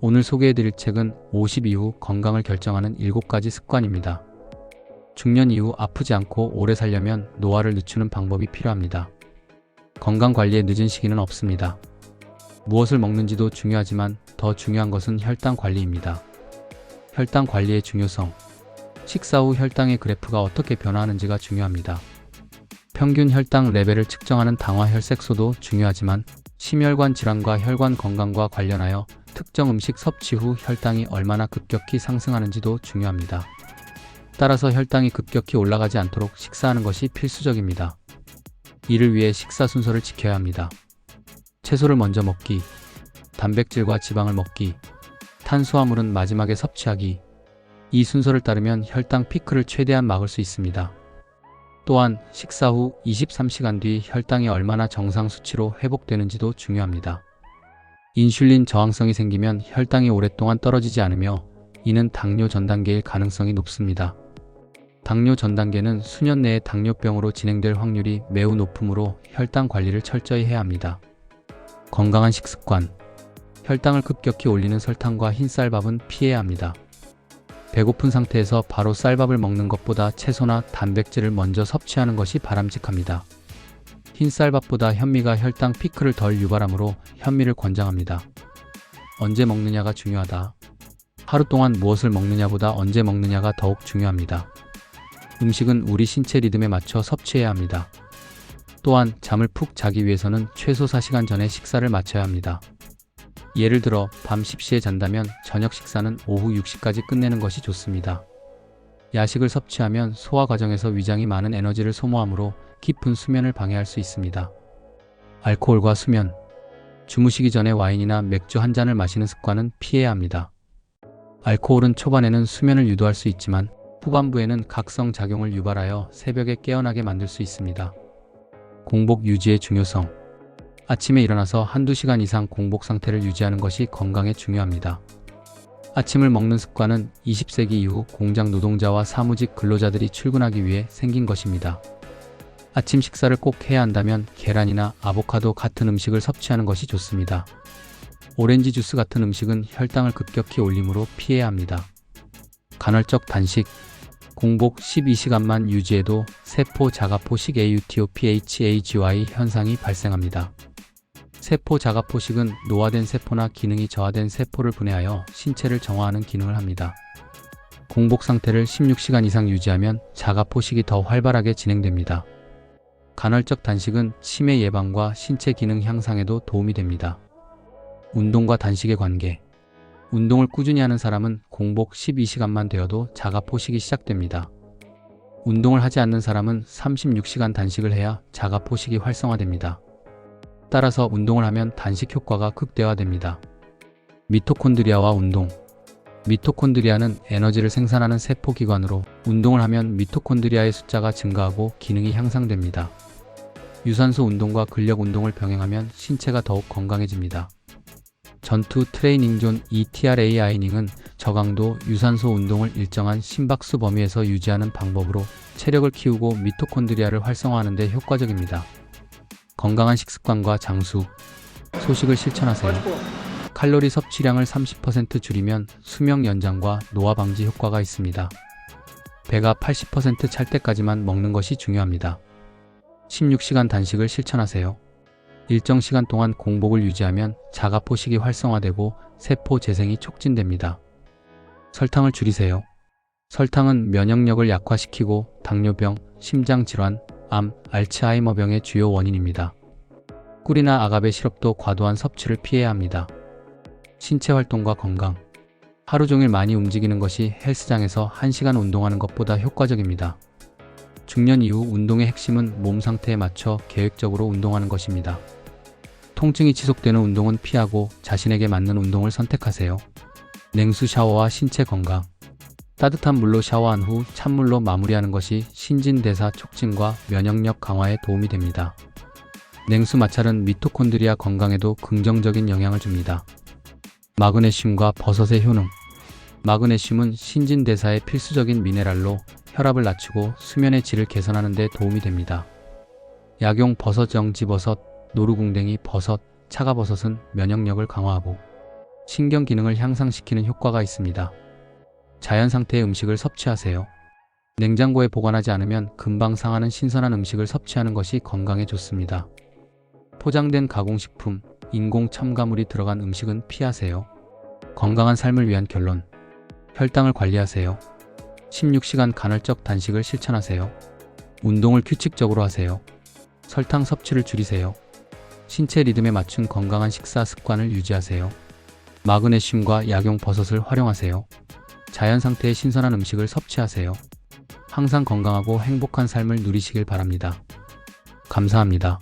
오늘 소개해드릴 책은 50 이후 건강을 결정하는 7가지 습관입니다. 중년 이후 아프지 않고 오래 살려면 노화를 늦추는 방법이 필요합니다. 건강관리에 늦은 시기는 없습니다. 무엇을 먹는지도 중요하지만 더 중요한 것은 혈당 관리입니다. 혈당 관리의 중요성. 식사 후 혈당의 그래프가 어떻게 변화하는지가 중요합니다. 평균 혈당 레벨을 측정하는 당화혈색소도 중요하지만 심혈관 질환과 혈관 건강과 관련하여 특정 음식 섭취 후 혈당이 얼마나 급격히 상승하는지도 중요합니다. 따라서 혈당이 급격히 올라가지 않도록 식사하는 것이 필수적입니다. 이를 위해 식사 순서를 지켜야 합니다. 채소를 먼저 먹기, 단백질과 지방을 먹기, 탄수화물은 마지막에 섭취하기. 이 순서를 따르면 혈당 피크를 최대한 막을 수 있습니다. 또한 식사 후 23시간 뒤 혈당이 얼마나 정상 수치로 회복되는지도 중요합니다. 인슐린 저항성이 생기면 혈당이 오랫동안 떨어지지 않으며 이는 당뇨 전 단계일 가능성이 높습니다. 당뇨 전 단계는 수년 내에 당뇨병으로 진행될 확률이 매우 높으므로 혈당 관리를 철저히 해야 합니다. 건강한 식습관. 혈당을 급격히 올리는 설탕과 흰 쌀밥은 피해야 합니다. 배고픈 상태에서 바로 쌀밥을 먹는 것보다 채소나 단백질을 먼저 섭취하는 것이 바람직합니다. 흰 쌀밥보다 현미가 혈당 피크를 덜 유발하므로 현미를 권장합니다. 언제 먹느냐가 중요하다. 하루 동안 무엇을 먹느냐보다 언제 먹느냐가 더욱 중요합니다. 음식은 우리 신체 리듬에 맞춰 섭취해야 합니다. 또한 잠을 푹 자기 위해서는 최소 4시간 전에 식사를 마쳐야 합니다. 예를 들어 밤 10시에 잔다면 저녁 식사는 오후 6시까지 끝내는 것이 좋습니다. 야식을 섭취하면 소화 과정에서 위장이 많은 에너지를 소모하므로 깊은 수면을 방해할 수 있습니다. 알코올과 수면. 주무시기 전에 와인이나 맥주 한 잔을 마시는 습관은 피해야 합니다. 알코올은 초반에는 수면을 유도할 수 있지만 후반부에는 각성 작용을 유발하여 새벽에 깨어나게 만들 수 있습니다. 공복 유지의 중요성. 아침에 일어나서 한두 시간 이상 공복 상태를 유지하는 것이 건강에 중요합니다. 아침을 먹는 습관은 20세기 이후 공장 노동자와 사무직 근로자들이 출근하기 위해 생긴 것입니다. 아침 식사를 꼭 해야 한다면 계란이나 아보카도 같은 음식을 섭취하는 것이 좋습니다. 오렌지 주스 같은 음식은 혈당을 급격히 올리므로 피해야 합니다. 간헐적 단식. 공복 12시간만 유지해도 세포 자가포식 AUTOPHAGY 현상이 발생합니다. 세포 자가포식은 노화된 세포나 기능이 저하된 세포를 분해하여 신체를 정화하는 기능을 합니다. 공복 상태를 16시간 이상 유지하면 자가포식이 더 활발하게 진행됩니다. 간헐적 단식은 치매 예방과 신체 기능 향상에도 도움이 됩니다. 운동과 단식의 관계. 운동을 꾸준히 하는 사람은 공복 12시간만 되어도 자가포식이 시작됩니다. 운동을 하지 않는 사람은 36시간 단식을 해야 자가포식이 활성화됩니다. 따라서 운동을 하면 단식 효과가 극대화됩니다. 미토콘드리아와 운동. 미토콘드리아는 에너지를 생산하는 세포기관으로 운동을 하면 미토콘드리아의 숫자가 증가하고 기능이 향상됩니다. 유산소 운동과 근력 운동을 병행하면 신체가 더욱 건강해집니다. 전투 트레이닝 존 ETRA이닝은 저강도 유산소 운동을 일정한 심박수 범위에서 유지하는 방법으로 체력을 키우고 미토콘드리아를 활성화하는 데 효과적입니다. 건강한 식습관과 장수. 소식을 실천하세요. 칼로리 섭취량을 30% 줄이면 수명 연장과 노화 방지 효과가 있습니다. 배가 80% 찰 때까지만 먹는 것이 중요합니다. 16시간 단식을 실천하세요. 일정 시간 동안 공복을 유지하면 자가포식이 활성화되고 세포 재생이 촉진됩니다. 설탕을 줄이세요. 설탕은 면역력을 약화시키고 당뇨병, 심장질환, 암, 알츠하이머병의 주요 원인입니다. 꿀이나 아가베 시럽도 과도한 섭취를 피해야 합니다. 신체 활동과 건강. 하루 종일 많이 움직이는 것이 헬스장에서 1시간 운동하는 것보다 효과적입니다. 중년 이후 운동의 핵심은 몸 상태에 맞춰 계획적으로 운동하는 것입니다. 통증이 지속되는 운동은 피하고 자신에게 맞는 운동을 선택하세요. 냉수 샤워와 신체 건강. 따뜻한 물로 샤워한 후 찬물로 마무리하는 것이 신진대사 촉진과 면역력 강화에 도움이 됩니다. 냉수 마찰은 미토콘드리아 건강에도 긍정적인 영향을 줍니다. 마그네슘과 버섯의 효능. 마그네슘은 신진대사의 필수적인 미네랄로 혈압을 낮추고 수면의 질을 개선하는 데 도움이 됩니다. 약용 버섯, 정지버섯, 노루궁뎅이 버섯, 차가버섯은 면역력을 강화하고 신경 기능을 향상시키는 효과가 있습니다. 자연 상태의 음식을 섭취하세요. 냉장고에 보관하지 않으면 금방 상하는 신선한 음식을 섭취하는 것이 건강에 좋습니다. 포장된 가공식품, 인공 첨가물이 들어간 음식은 피하세요. 건강한 삶을 위한 결론. 혈당을 관리하세요. 16시간 간헐적 단식을 실천하세요. 운동을 규칙적으로 하세요. 설탕 섭취를 줄이세요. 신체 리듬에 맞춘 건강한 식사 습관을 유지하세요. 마그네슘과 약용 버섯을 활용하세요. 자연 상태의 신선한 음식을 섭취하세요. 항상 건강하고 행복한 삶을 누리시길 바랍니다. 감사합니다.